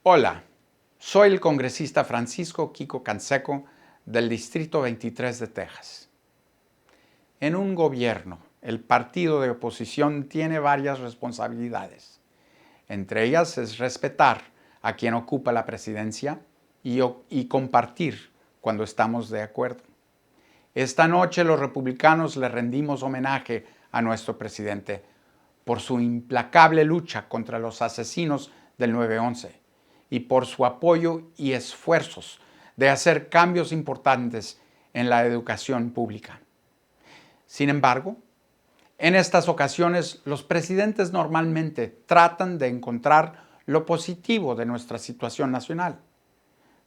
Hola, soy el congresista Francisco Kiko Canseco del Distrito 23 de Texas. En un gobierno, el partido de oposición tiene varias responsabilidades. Entre ellas es respetar a quien ocupa la presidencia y compartir cuando estamos de acuerdo. Esta noche los republicanos le rendimos homenaje a nuestro presidente por su implacable lucha contra los asesinos del 9/11 y por su apoyo y esfuerzos de hacer cambios importantes en la educación pública. Sin embargo, en estas ocasiones los presidentes normalmente tratan de encontrar lo positivo de nuestra situación nacional.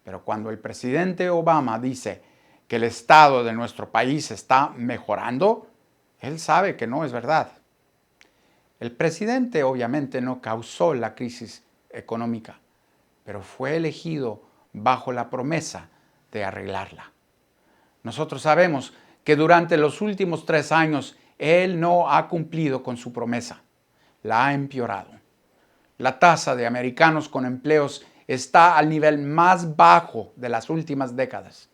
Pero cuando el presidente Obama dice que el estado de nuestro país está mejorando, él sabe que no es verdad. El presidente obviamente no causó la crisis económica, pero fue elegido bajo la promesa de arreglarla. Nosotros sabemos que durante los últimos 3 años él no ha cumplido con su promesa, la ha empeorado. La tasa de americanos con empleos está al nivel más bajo de las últimas décadas.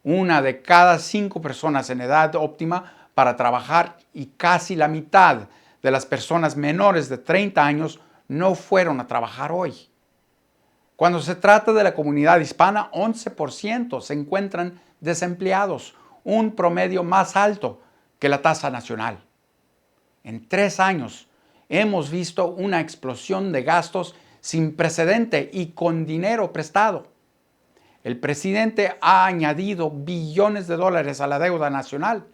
1 de cada 5 personas en edad óptima para trabajar y casi la mitad de las personas menores de 30 años no fueron a trabajar hoy. Cuando se trata de la comunidad hispana, 11% se encuentran desempleados, un promedio más alto que la tasa nacional. En 3 años hemos visto una explosión de gastos sin precedente y con dinero prestado. El presidente ha añadido billones de dólares a la deuda nacional.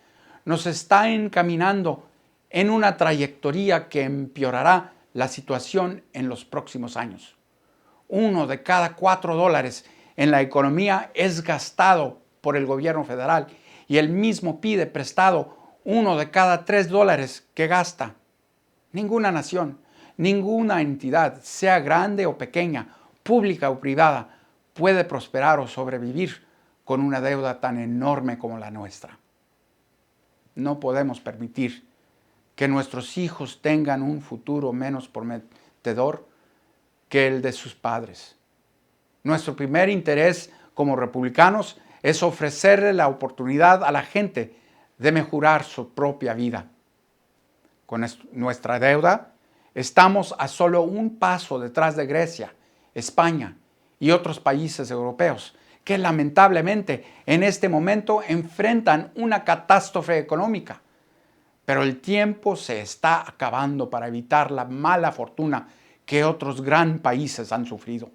Nos está encaminando en una trayectoria que empeorará la situación en los próximos años. 1 de cada 4 dólares en la economía es gastado por el gobierno federal y él mismo pide prestado 1 de cada 3 dólares que gasta. Ninguna nación, ninguna entidad, sea grande o pequeña, pública o privada, puede prosperar o sobrevivir con una deuda tan enorme como la nuestra. No podemos permitir que nuestros hijos tengan un futuro menos prometedor que el de sus padres. Nuestro primer interés como republicanos es ofrecerle la oportunidad a la gente de mejorar su propia vida. Con nuestra deuda, estamos a solo un paso detrás de Grecia, España y otros países europeos que lamentablemente en este momento enfrentan una catástrofe económica. Pero el tiempo se está acabando para evitar la mala fortuna que otros grandes países han sufrido.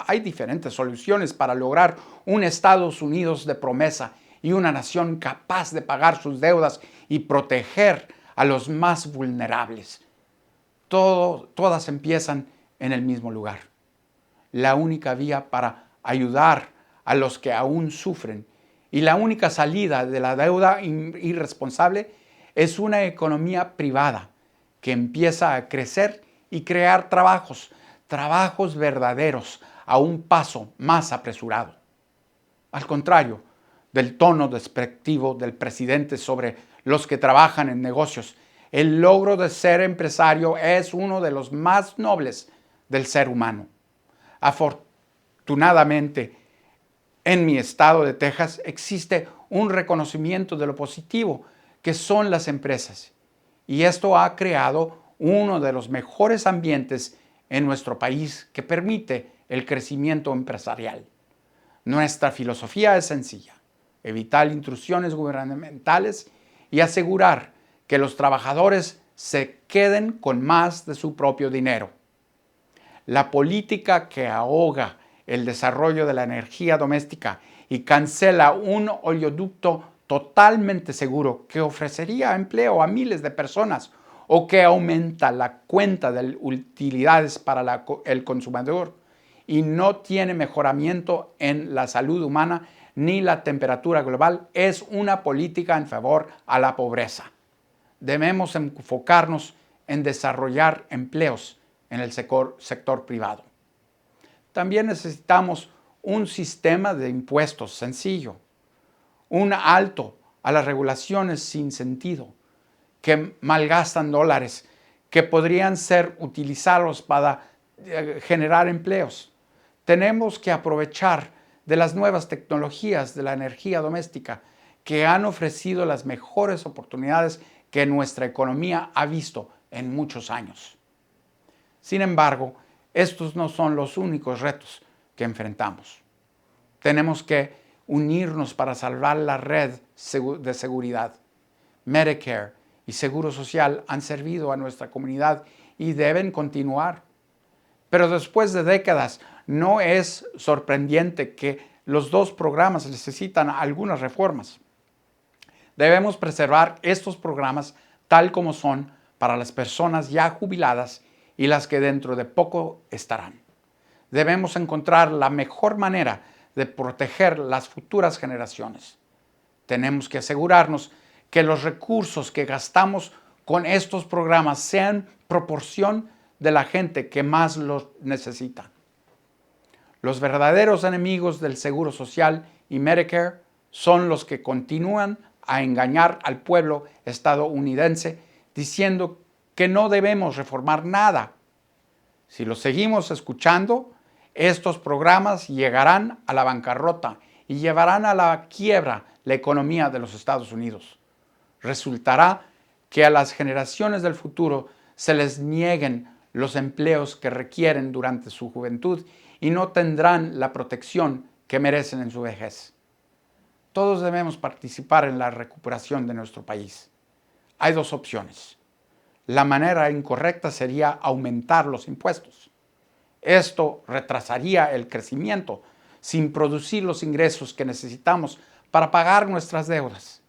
Hay diferentes soluciones para lograr un Estados Unidos de promesa y una nación capaz de pagar sus deudas y proteger a los más vulnerables. Todas empiezan en el mismo lugar. La única vía para ayudar a los que aún sufren y la única salida de la deuda irresponsable es una economía privada que empieza a crecer y crear trabajos verdaderos a un paso más apresurado. Al contrario del tono despectivo del presidente sobre los que trabajan en negocios, el logro de ser empresario es uno de los más nobles del ser humano. Afortunadamente, en mi estado de Texas existe un reconocimiento de lo positivo que son las empresas, y esto ha creado uno de los mejores ambientes en nuestro país que permite el crecimiento empresarial. Nuestra filosofía es sencilla: evitar intrusiones gubernamentales y asegurar que los trabajadores se queden con más de su propio dinero. La política que ahoga el desarrollo de la energía doméstica y cancela un oleoducto totalmente seguro que ofrecería empleo a miles de personas o que aumenta la cuenta de utilidades para el consumidor y no tiene mejoramiento en la salud humana ni la temperatura global, es una política en favor a la pobreza. Debemos enfocarnos en desarrollar empleos en el sector privado. También necesitamos un sistema de impuestos sencillo, un alto a las regulaciones sin sentido, que malgastan dólares que podrían ser utilizados para generar empleos. Tenemos que aprovechar de las nuevas tecnologías de la energía doméstica que han ofrecido las mejores oportunidades que nuestra economía ha visto en muchos años. Sin embargo, estos no son los únicos retos que enfrentamos. Tenemos que unirnos para salvar la red de seguridad. Medicare y Seguro Social han servido a nuestra comunidad y deben continuar. Pero después de décadas, no es sorprendente que los dos programas necesitan algunas reformas. Debemos preservar estos programas tal como son para las personas ya jubiladas y las que dentro de poco estarán. Debemos encontrar la mejor manera de proteger las futuras generaciones. Tenemos que asegurarnos que los recursos que gastamos con estos programas sean proporción de la gente que más los necesita. Los verdaderos enemigos del Seguro Social y Medicare son los que continúan a engañar al pueblo estadounidense diciendo que no debemos reformar nada. Si los seguimos escuchando, estos programas llegarán a la bancarrota y llevarán a la quiebra la economía de los Estados Unidos. Resultará que a las generaciones del futuro se les nieguen los empleos que requieren durante su juventud y no tendrán la protección que merecen en su vejez. Todos debemos participar en la recuperación de nuestro país. Hay dos opciones. La manera incorrecta sería aumentar los impuestos. Esto retrasaría el crecimiento sin producir los ingresos que necesitamos para pagar nuestras deudas.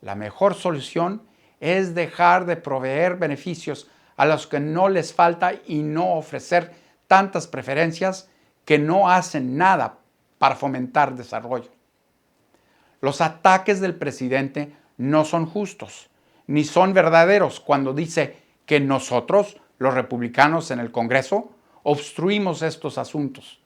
La mejor solución es dejar de proveer beneficios a los que no les falta y no ofrecer tantas preferencias que no hacen nada para fomentar desarrollo. Los ataques del presidente no son justos, ni son verdaderos cuando dice que nosotros, los republicanos en el Congreso, obstruimos estos asuntos.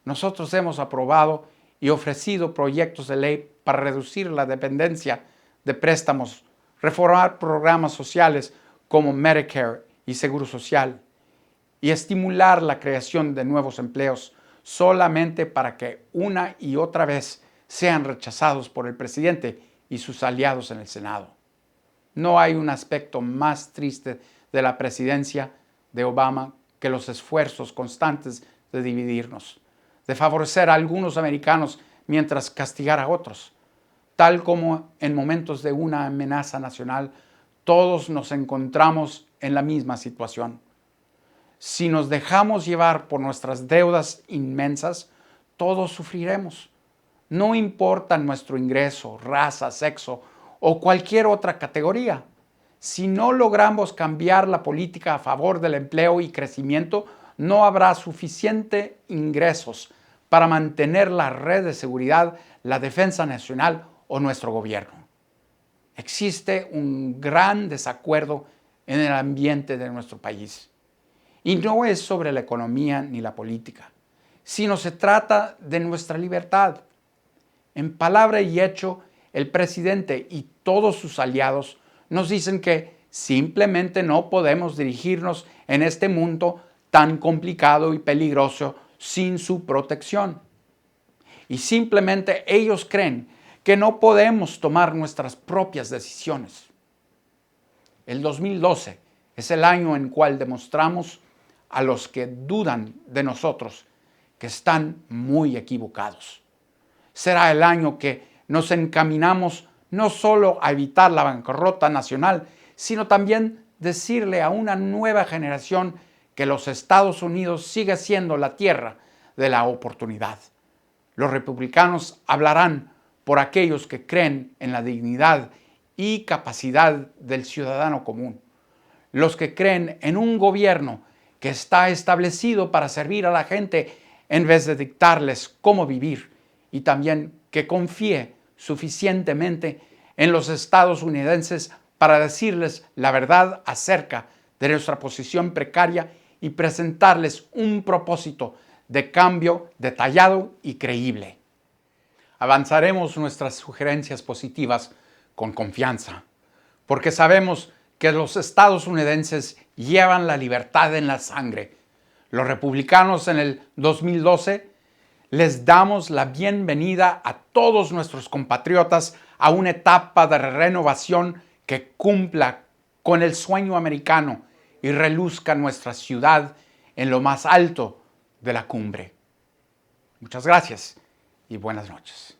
Nosotros hemos aprobado y ofrecido proyectos de ley para reducir la dependencia de préstamos, reformar programas sociales como Medicare y Seguro Social y estimular la creación de nuevos empleos solamente para que una y otra vez sean rechazados por el presidente y sus aliados en el Senado. No hay un aspecto más triste de la presidencia de Obama que los esfuerzos constantes de dividirnos, de favorecer a algunos americanos mientras castigar a otros. Tal como en momentos de una amenaza nacional, todos nos encontramos en la misma situación. Si nos dejamos llevar por nuestras deudas inmensas, todos sufriremos. No importa nuestro ingreso, raza, sexo o cualquier otra categoría. Si no logramos cambiar la política a favor del empleo y crecimiento, no habrá suficientes ingresos para mantener la red de seguridad, la defensa nacional o nuestro gobierno. Existe un gran desacuerdo en el ambiente de nuestro país. Y no es sobre la economía ni la política, sino se trata de nuestra libertad. En palabra y hecho, el presidente y todos sus aliados nos dicen que simplemente no podemos dirigirnos en este mundo tan complicado y peligroso sin su protección. Y simplemente ellos creen que no podemos tomar nuestras propias decisiones. El 2012 es el año en el cual demostramos a los que dudan de nosotros que están muy equivocados. Será el año que nos encaminamos no solo a evitar la bancarrota nacional, sino también decirle a una nueva generación que los Estados Unidos sigue siendo la tierra de la oportunidad. Los republicanos hablarán por aquellos que creen en la dignidad y capacidad del ciudadano común. Los que creen en un gobierno que está establecido para servir a la gente en vez de dictarles cómo vivir, y también que confíe suficientemente en los estadounidenses para decirles la verdad acerca de nuestra posición precaria y presentarles un propósito de cambio detallado y creíble. Avanzaremos nuestras sugerencias positivas con confianza, porque sabemos que los estadounidenses llevan la libertad en la sangre. Los republicanos en el 2012 les damos la bienvenida a todos nuestros compatriotas a una etapa de renovación que cumpla con el sueño americano y reluzca nuestra ciudad en lo más alto de la cumbre. Muchas gracias y buenas noches.